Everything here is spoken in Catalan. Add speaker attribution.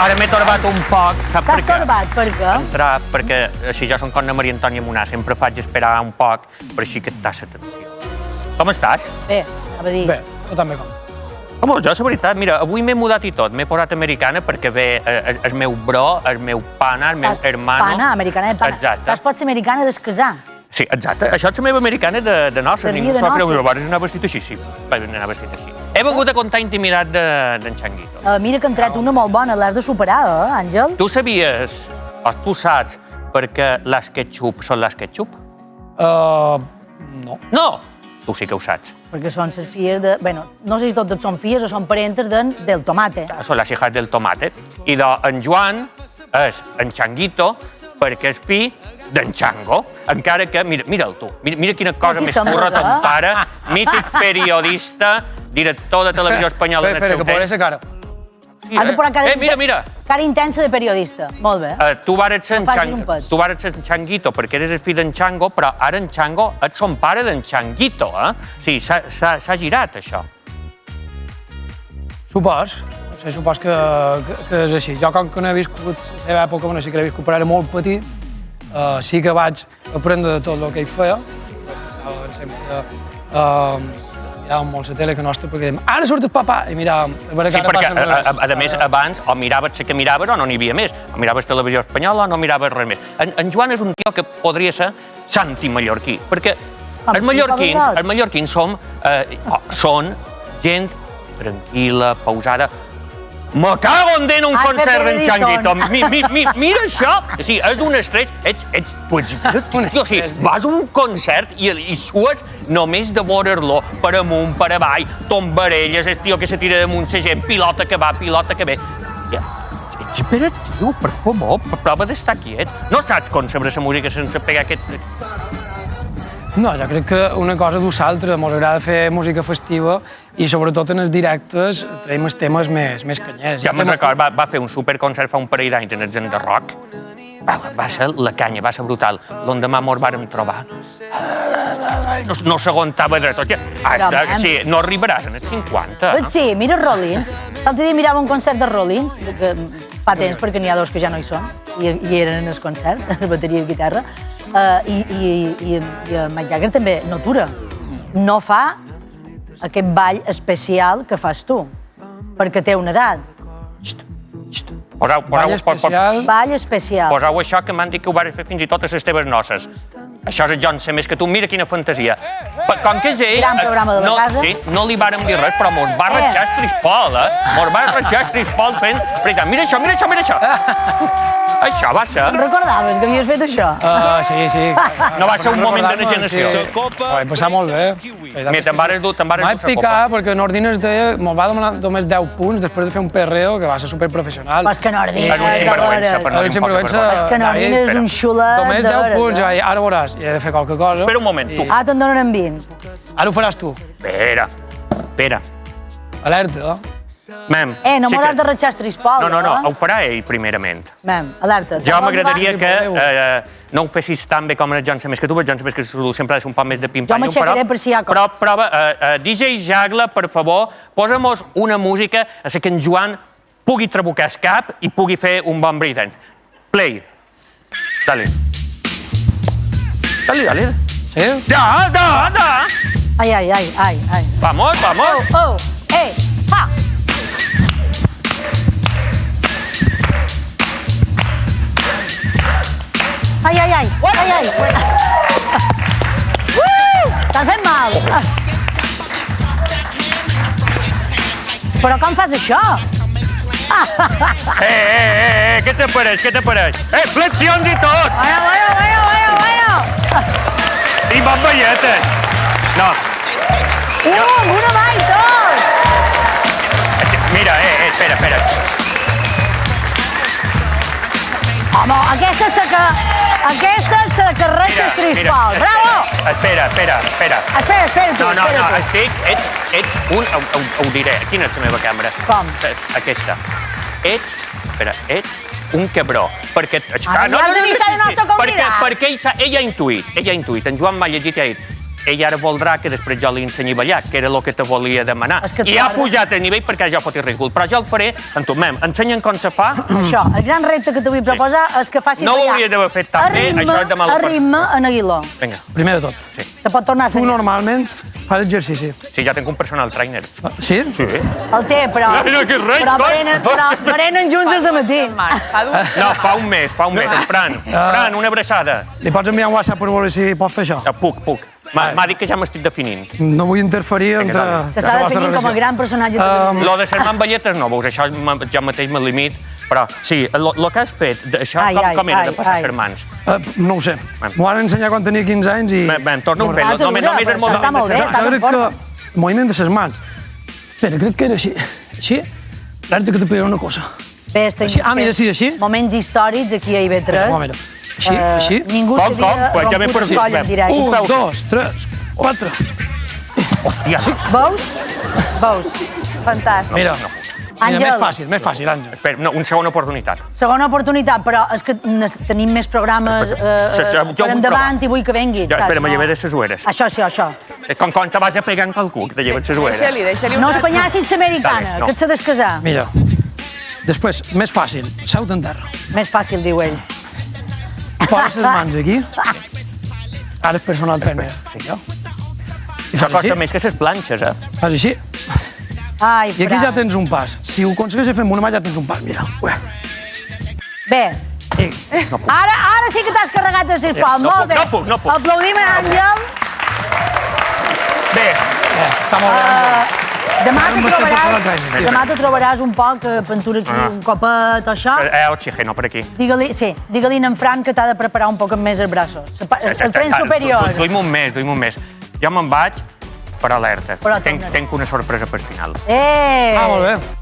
Speaker 1: Ara m'he torbat un poc, saps per què?
Speaker 2: T'has torbat, per què?
Speaker 1: Entrar, perquè si jo som com la Maria Antònia Munar, sempre faig esperar un poc, però així que et tassa atenció. Com estàs?
Speaker 2: Bé, a dir...
Speaker 3: Bé, jo també com.
Speaker 1: Home, jo, la veritat, mira, avui m'he mudat i tot. M'he posat americana perquè ve el meu bro, el meu pana, el meu hermano...
Speaker 2: Pana, americana de pana.
Speaker 1: Exacte.
Speaker 2: Pots ser americana d'escasar.
Speaker 1: Sí, exacte. Això és la meva americana de noces.
Speaker 2: De
Speaker 1: Ningú
Speaker 2: dia de
Speaker 1: s'ho creu.
Speaker 2: noces.
Speaker 1: Llavors anar vestit així, sí. Vaig anar vestit així. He vingut a contar intimidat d'en Changuito.
Speaker 2: Mira que han tret una molt bona, l'has de superar, Àngel?
Speaker 1: Tu sabies, o tu saps, per què les ketchup són les ketchup?
Speaker 3: No.
Speaker 1: No! Tu sí que ho saps.
Speaker 2: Perquè són les filles de... Bueno, no sé si totes són filles o són parentes del tomate.
Speaker 1: Són les hijas del tomate. I en Joan és en Changuito perquè és fill d'en Chango. Encara que, mira'l tu, mira quina cosa
Speaker 2: Aquí
Speaker 1: més
Speaker 2: som
Speaker 1: curra
Speaker 2: tots,
Speaker 1: ton pare, mític periodista, director de televisió espanyola en el
Speaker 3: Espera,
Speaker 1: seu
Speaker 3: que posaré
Speaker 1: temps.
Speaker 3: la cara.
Speaker 1: Sí,
Speaker 2: Has de posar cara...
Speaker 1: Mira.
Speaker 2: Cara intensa de periodista. Molt bé.
Speaker 1: Tu vares ser
Speaker 2: No facis un pet.
Speaker 1: en Changuito perquè eres el fill d'en Chango, però ara en Chango ets son pare d'en Changuito, eh? Sí, s'ha girat, això.
Speaker 3: Supos. No sé, supos que és així. Jo, com que no he viscut la seva època, bueno, sí que l'he viscut, però era molt petit, sí que vaig aprendre de tot el que ell feia. Sempre miràvem molt la tele que nostra, perquè dèiem, ara surt el papà! I miràvem, a veure
Speaker 1: Sí,
Speaker 3: que ara
Speaker 1: perquè,
Speaker 3: passa res.
Speaker 1: a més, abans, o miraves la que miraves o no n'hi havia més. O miraves televisió espanyola o no miraves res més. En Joan és un tio que podria ser Santi Mallorquí, perquè els mallorquins són gent tranquil·la, pausada. Me cago en dent un concert d'en Changuito. Mira això. Sí, és un estrès. O sigui, vas a un concert i sues només de veure-lo per amunt, per avall, tombarelles, el tio que se tira damunt la gent, pilota que va, pilota que ve. Espera, tio, per favor, prova d'estar quiet. No saps concebre la música sense pegar aquest...
Speaker 3: No, jo crec que una cosa du l'altra. Ens agrada fer música festiva i sobretot en els directes traiem els temes més canyers.
Speaker 1: Ja me'n record, va fer un superconcert fa un parell d'anys en el Gent de Rock. Va ser la canya, va ser brutal. L'endemà mos vàrem trobar. No s'aguantava dret. Sí, no arribaràs en els 50.
Speaker 2: Sí, mira Rollins. L'altre dia mirava un concert de Rollins, que fa temps perquè n'hi ha dos que ja no hi són, i eren en el concert, la bateria i guitarra, i Mick Jagger també no atura. No fa aquest ball especial que fas tu, perquè té una edat.
Speaker 3: Ball especial.
Speaker 2: Ball especial.
Speaker 1: Poseu això que m'han dit que ho vas fer fins i tot a les teves noces. Això és el John C. més que tu, mira quina fantasia. Com que és ell...
Speaker 2: Gran programa de la casa.
Speaker 1: Sí, no li vàrem dir res, però mos va ratxar el trispol, Mos va ratxar el trispol fent... Mira això. Això va ser...
Speaker 2: Recordaves que havies fet això?
Speaker 3: Sí.
Speaker 1: No va ser un moment de generació.
Speaker 3: Ho vaig passar molt bé.
Speaker 1: Mira, te'n vares dur
Speaker 3: M'ho vaig picar perquè en Ordines me'l va demanar només 10 punts després de fer un perreo que va ser superprofessional.
Speaker 2: Però és que en Ordines...
Speaker 1: És un sinvergüenza, per no dir un poc de vergonya.
Speaker 2: És que en Ordines és un xulet de
Speaker 3: Només 10
Speaker 2: veres,
Speaker 3: punts, i vaig dir, ara veuràs, i he de fer qualque cosa.
Speaker 1: Espera un moment, tu.
Speaker 2: Ah, te'n donaran 20.
Speaker 3: Ara ho faràs tu.
Speaker 1: Espera.
Speaker 3: Alerta.
Speaker 1: Mem.
Speaker 2: No m'hauràs de ratxar el trispol.
Speaker 1: No, ho farà ell primerament.
Speaker 2: Mem, alerta.
Speaker 1: Jo m'agradaria que no ho fessis tan bé com el John C. més que tu, perquè el John C. més que tu sempre ha de ser un poc més de pim-pam.
Speaker 2: Jo m'aixecaré per si hi ha coses.
Speaker 1: Però prova, DJ Jagla, per favor, posa'm una música a que en Joan pugui trabucar el cap i pugui fer un bon breakdance. Play. Dale.
Speaker 3: Sí?
Speaker 1: Da.
Speaker 2: Ai.
Speaker 1: Vamos.
Speaker 2: Pa! Ai. T'han fet mal. Però com fas això?
Speaker 1: Què te pareix? Flexions i tot!
Speaker 2: Bueno.
Speaker 1: I bomballetes. No.
Speaker 2: Amb una mà i tot!
Speaker 1: Mira, espera.
Speaker 2: Home, aquesta és la que ratxa el trispol. Bravo!
Speaker 1: Espera.
Speaker 2: Espera tu.
Speaker 1: No, ets un... Ho diré, quina és la meva càmera?
Speaker 2: Com?
Speaker 1: Aquesta. Ets un cabró. Perquè...
Speaker 2: Ara ja has de deixar el nostre convidat.
Speaker 1: Perquè ell ha intuït. En Joan m'ha llegit i ha dit ell ara voldrà que després jo li ensenyi a ballar, que era el que te volia demanar.
Speaker 2: És que
Speaker 1: I ha pujat el nivell perquè jo fotis ridícul. Però jo el faré, entomem, ensenyen com se fa.
Speaker 2: Això, el gran repte que te vull proposar és que facis
Speaker 1: No ho
Speaker 2: ballar
Speaker 1: hauria d'haver fet tan bé, això és de mal
Speaker 2: a ritme en Aguiló.
Speaker 1: Vinga,
Speaker 3: Primer de tot,
Speaker 1: sí.
Speaker 2: Te pot tornar a
Speaker 3: tu
Speaker 2: ensenyar.
Speaker 3: normalment fas exercici.
Speaker 1: Sí, ja tinc un personal trainer.
Speaker 3: Sí?
Speaker 1: Sí.
Speaker 2: El té, però...
Speaker 1: Mira que res,
Speaker 2: però prenen junts els de matí.
Speaker 1: No, fa un mes, el Fran. Fran, una abraçada.
Speaker 3: Li pots enviar un WhatsApp per veure si pot fer això?
Speaker 1: Puc. M'ha dit que ja m'estic definint.
Speaker 3: No vull interferir entre...
Speaker 1: dale.
Speaker 2: S'està definint com a gran personatge de televisió.
Speaker 1: Lo de ser mamballetes no, veus, això jo mateix me limit, però sí, el que has fet, això com era, de passar les mans?
Speaker 3: No ho sé. M'ho van ensenyar quan tenia 15 anys i...
Speaker 1: Torna a fer-lo, només és molt...
Speaker 2: Està molt bé,
Speaker 3: Jo
Speaker 2: estàs en
Speaker 3: crec
Speaker 2: forma.
Speaker 3: que el moviment de les mans... Espera, crec que era així. Així? L'art que te pediré una cosa.
Speaker 2: Bé,
Speaker 3: Així, mira, sí, així.
Speaker 2: Moments històrics aquí a IB3.
Speaker 3: Mira. Així.
Speaker 2: Ningú
Speaker 1: Com?
Speaker 2: sabia
Speaker 1: Pues ja m'he
Speaker 2: romput el coll en directe.
Speaker 3: 1, 2, 3, 4.
Speaker 1: Hòstia,
Speaker 2: Veus? Veus?
Speaker 4: Fantàstic.
Speaker 3: Mira,
Speaker 2: Àngel.
Speaker 3: més fàcil, Àngel.
Speaker 1: espera, no, una segona oportunitat.
Speaker 2: Segona oportunitat, però és que tenim més programes
Speaker 1: jo
Speaker 2: per
Speaker 1: vull
Speaker 2: endavant
Speaker 1: provar.
Speaker 2: i vull que vengui.
Speaker 1: Jo, espera, me llevé de ses ueres.
Speaker 2: Això, això.
Speaker 1: És com quan te vas a pegar en qualcú, que te lleves ses ueres.
Speaker 4: Deixa-li
Speaker 2: No
Speaker 4: un
Speaker 2: espanyassis l'americana,
Speaker 1: Dale, no.
Speaker 2: que et s'ha d'escasar.
Speaker 3: Mira. Després, més fàcil, seut en terra.
Speaker 2: Més fàcil, diu ell.
Speaker 3: Poses les mans aquí. Ara és personal trainer.
Speaker 1: Sí.
Speaker 3: Jo. I
Speaker 1: Això
Speaker 3: fas
Speaker 1: costa
Speaker 3: així.
Speaker 1: més que ses planxes, eh?
Speaker 3: Fas així.
Speaker 2: Ai,
Speaker 3: I aquí
Speaker 2: Fran.
Speaker 3: ja tens un pas. Si ho aconsegueixes fer amb una mà, ja tens un pas. Mira. Ué.
Speaker 2: Bé,
Speaker 3: I,
Speaker 2: ara sí que t'has carregat el sispal.
Speaker 1: No
Speaker 2: Molt
Speaker 1: puc,
Speaker 2: bé.
Speaker 1: no puc.
Speaker 2: Aplaudim a Àngel.
Speaker 1: Bé,
Speaker 3: està molt bé.
Speaker 2: Demà te trobaràs un poc pintura aquí, un copet o això.
Speaker 1: oxígeno per aquí.
Speaker 2: Digue-li a en Fran que t'ha de preparar un poc més els braços. El tren superior.
Speaker 1: Duim un mes. Jo me'n vaig per alerta.
Speaker 2: Però
Speaker 1: Tenc una sorpresa pel final.
Speaker 2: Eh!
Speaker 3: Ah, molt bé.